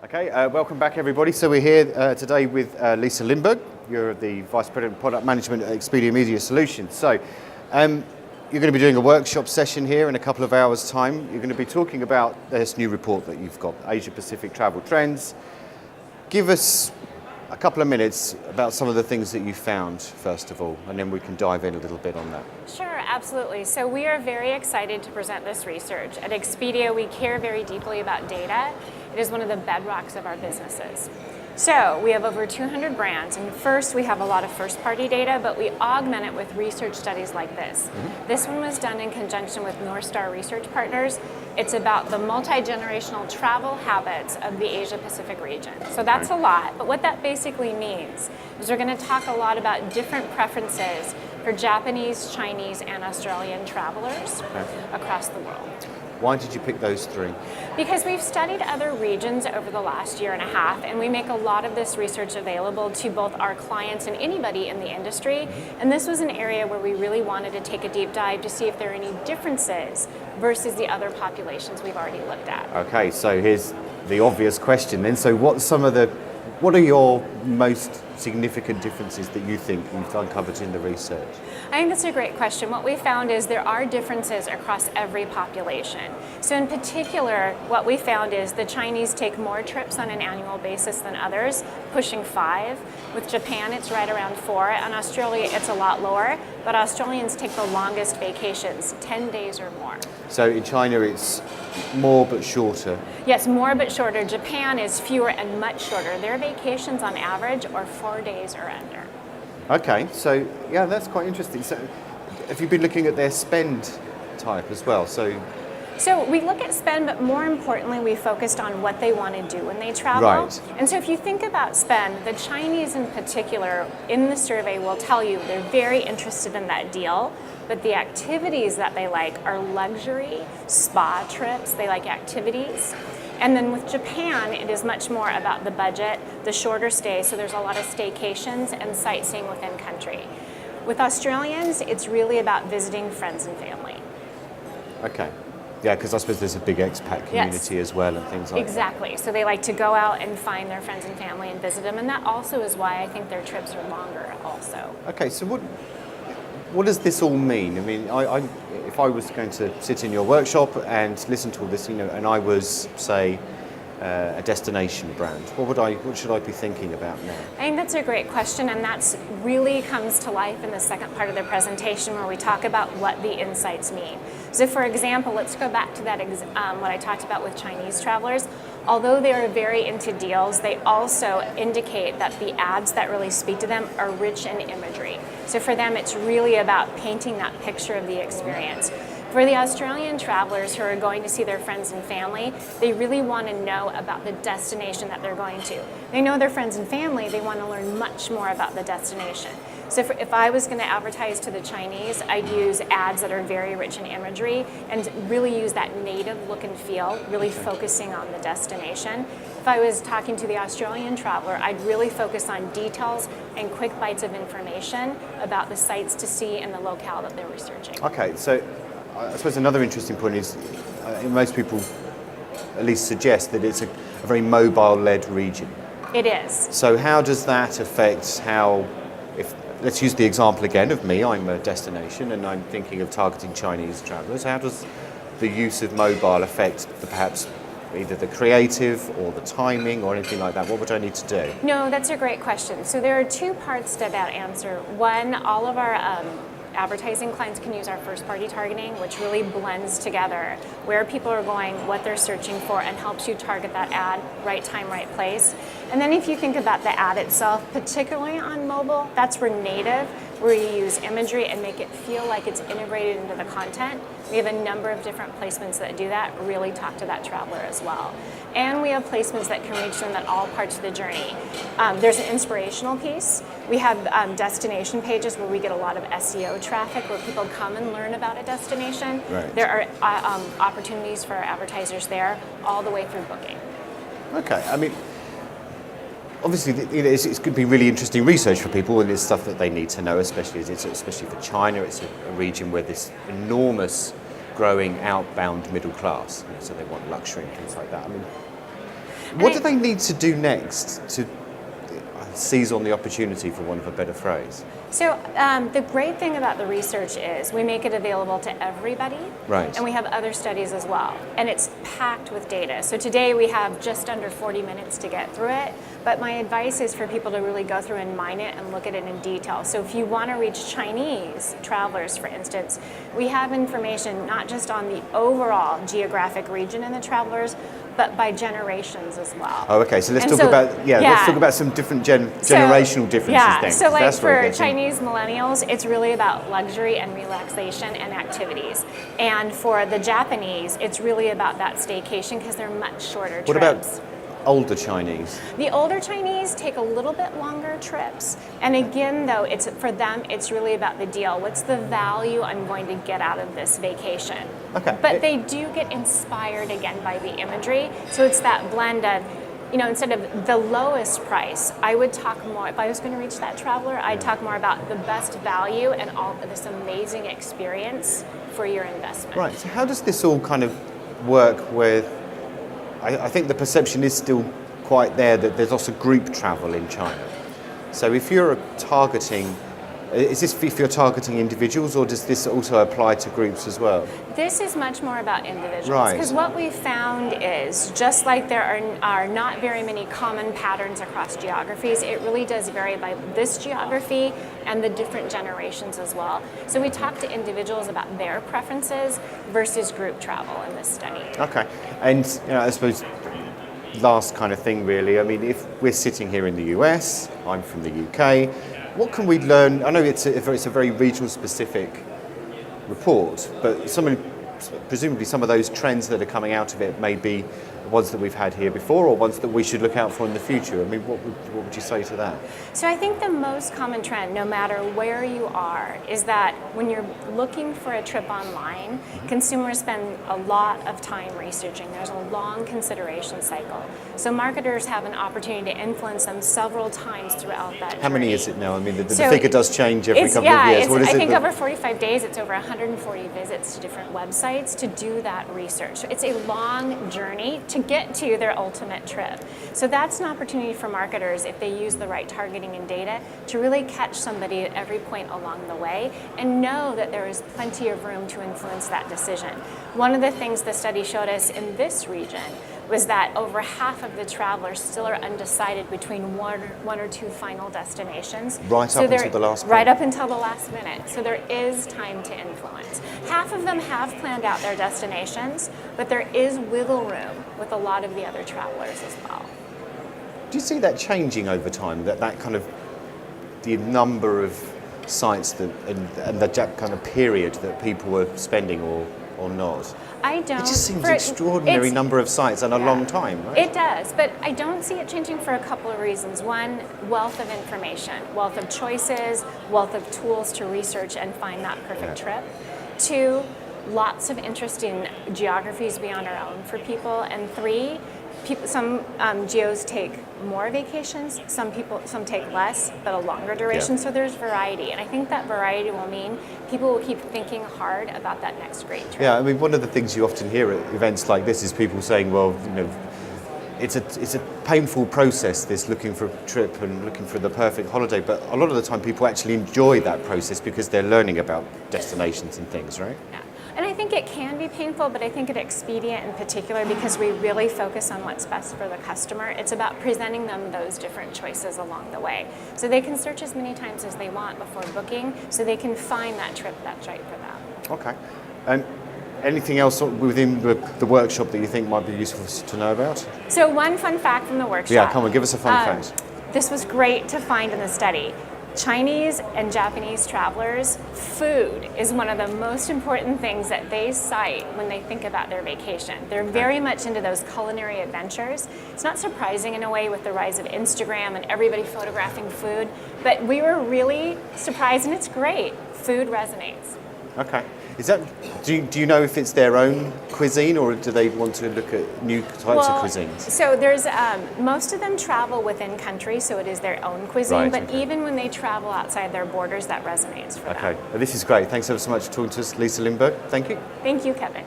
Okay, welcome back everybody. So we're here today with Lisa Lindberg. You're the Vice President of Product Management at Expedia Media Solutions. So you're going to be doing a workshop session here in a couple of hours' time. You're going to be talking about this new report that you've got, Asia Pacific Travel Trends. Give us a couple of minutes about some of the things that you found, first of all, and then we can dive in a little bit on that. Sure, absolutely. So we are very excited to present this research. At Expedia, we care very deeply about data. It is one of the bedrocks of our businesses. So we have over 200 brands, and first we have a lot of first-party data, but we augment it with research studies like this. This one was done in conjunction with North Star Research Partners. It's about the multi-generational travel habits of the Asia Pacific region. So that's a lot, but what that basically means is we're going to talk a lot about different preferences for Japanese, Chinese, and Australian travelers across the world. Why did you pick those three? Because we've studied other regions over the last year and a half, and we make a lot of this research available to both our clients and anybody in the industry. And this was an area where we really wanted to take a deep dive to see if there are any differences versus the other populations we've already looked at. Okay, so here's the obvious question then. So what are your most significant differences that you think you've uncovered in the research? I think that's a great question. What we found is there are differences across every population. So in particular, what we found is the Chinese take more trips on an annual basis than others, pushing 5. With Japan, it's right around 4. And Australia, it's a lot lower, but Australians take the longest vacations, 10 days or more. So in China, it's more but shorter. Yes, more but shorter. Japan is fewer and much shorter. Their vacations on average are 4 days or under. Okay, so yeah, that's quite interesting. So have you been looking at their spend type as well? So we look at spend, but more importantly, we focused on what they want to do when they travel. Right. And so if you think about spend, the Chinese in particular in the survey will tell you they're very interested in that deal, but the activities that they like are luxury, spa trips, they like activities. And then with Japan, it is much more about the budget, the shorter stay, so there's a lot of staycations and sightseeing within country. With Australians, it's really about visiting friends and family. Okay. Yeah, because I suppose there's a big expat community as well and things like that. Exactly. So they like to go out and find their friends and family and visit them, and that also is why I think their trips are longer also. Okay, so what does this all mean? I mean, if I was going to sit in your workshop and listen to all this, and I was, say, a destination brand, what should I be thinking about now? I think that's a great question, and that's really comes to life in the second part of the presentation where we talk about what the insights mean. So for example, let's go back to that what I talked about with Chinese travelers. Although they are very into deals, they also indicate that the ads that really speak to them are rich in imagery. So for them, it's really about painting that picture of the experience. For the Australian travelers who are going to see their friends and family, they really want to know about the destination that they're going to. They know their friends and family, they want to learn much more about the destination. So if I was going to advertise to the Chinese, I'd use ads that are very rich in imagery and really use that native look and feel, really focusing on the destination. If I was talking to the Australian traveler, I'd really focus on details and quick bites of information about the sites to see and the locale that they're researching. Okay, so I suppose another interesting point is most people at least suggest that it's a very mobile-led region. It is. So how does that affect let's use the example again of me, I'm a destination and I'm thinking of targeting Chinese travellers. How does the use of mobile affect perhaps either the creative or the timing or anything like that? What would I need to do? No, that's a great question. So there are two parts to that answer. One, all of our advertising clients can use our first-party targeting, which really blends together where people are going, what they're searching for, and helps you target that ad, right time, right place. And then if you think about the ad itself, particularly on mobile, that's where native, where you use imagery and make it feel like it's integrated into the content. We have a number of different placements that do that, really talk to that traveler as well. And we have placements that can reach them at all parts of the journey. There's an inspirational piece. We have destination pages where we get a lot of SEO traffic where people come and learn about a destination. Right. There are opportunities for our advertisers there all the way through booking. Okay, I mean, obviously it's going to be really interesting research for people and it's stuff that they need to know, especially for China. It's a region where this enormous growing outbound middle class, so they want luxury and things like that. I mean, What do they need to do next to seize on the opportunity, for want of a better phrase? So the great thing about the research is we make it available to everybody, right? And we have other studies as well, and it's packed with data. So today we have just under 40 minutes to get through it, but my advice is for people to really go through and mine it and look at it in detail. So if you want to reach Chinese travelers, for instance, we have information not just on the overall geographic region and the travelers, but by generations as well. Oh, okay. So let's talk about some different generational differences. Yeah. Then, so like that's for Chinese millennials, it's really about luxury and relaxation and activities. And for the Japanese, it's really about that staycation because they're much shorter trips. What about older Chinese? The older Chinese take a little bit longer trips. And again, though, it's for them, it's really about the deal. What's the value I'm going to get out of this vacation? Okay. But they do get inspired again by the imagery. So it's that blend of, instead of the lowest price, I would talk more, if I was going to reach that traveler, I'd talk more about the best value and all of this amazing experience for your investment. Right. So how does this all kind of work with, I think the perception is still quite there that there's also group travel in China. So if you're targeting, is this if you're targeting individuals, or does this also apply to groups as well? This is much more about individuals. Right. Because what we found is, just like there are not very many common patterns across geographies, it really does vary by this geography and the different generations as well. So we talk to individuals about their preferences versus group travel in this study. Okay. And I suppose last kind of thing really, I mean, if we're sitting here in the US, I'm from the UK, what can we learn? I know it's a very regional specific report, but presumably some of those trends that are coming out of it may be ones that we've had here before, or ones that we should look out for in the future. I mean, what would you say to that? So I think the most common trend, no matter where you are, is that when you're looking for a trip online, consumers spend a lot of time researching. There's a long consideration cycle. So marketers have an opportunity to influence them several times throughout that journey. How many is it now? I mean, the figure does change every couple of years. I think over 45 days, it's over 140 visits to different websites to do that research. So it's a long journey to get to their ultimate trip. So that's an opportunity for marketers, if they use the right targeting and data, to really catch somebody at every point along the way and know that there is plenty of room to influence that decision. One of the things the study showed us in this region was that over half of the travelers still are undecided between one or two final destinations. Right up until the last minute. Right up until the last minute. So there is time to influence. Half of them have planned out their destinations, but there is wiggle room with a lot of the other travelers as well. Do you see that changing over time, that kind of the number of sites that and the kind of period that people were spending or not? I don't. It just seems an extraordinary number of sites and a long time, right? It does, but I don't see it changing for a couple of reasons. One, wealth of information, wealth of choices, wealth of tools to research and find that perfect trip. Two, lots of interesting geographies beyond our own for people. And three, some geos take more vacations, some take less, but a longer duration, so there's variety. And I think that variety will mean people will keep thinking hard about that next great trip. Yeah, I mean, one of the things you often hear at events like this is people saying, well, it's a painful process, this looking for a trip and looking for the perfect holiday, but a lot of the time people actually enjoy that process because they're learning about destinations and things, right? Yeah. And I think it can be painful, but I think at Expedia in particular, because we really focus on what's best for the customer, it's about presenting them those different choices along the way. So they can search as many times as they want before booking, so they can find that trip that's right for them. Okay. And anything else within the workshop that you think might be useful to know about? So one fun fact from the workshop. Yeah, come on, give us a fun fact. This was great to find in the study. Chinese and Japanese travelers, food is one of the most important things that they cite when they think about their vacation. They're very much into those culinary adventures. It's not surprising in a way with the rise of Instagram and everybody photographing food, but we were really surprised, and it's great. Food resonates. Okay. Do you know if it's their own cuisine, or do they want to look at new types of cuisines? So there's most of them travel within country, so it is their own cuisine. But even when they travel outside their borders, that resonates for them. Okay. Well, this is great. Thanks ever so much for talking to us, Lisa Lindberg. Thank you. Thank you, Kevin.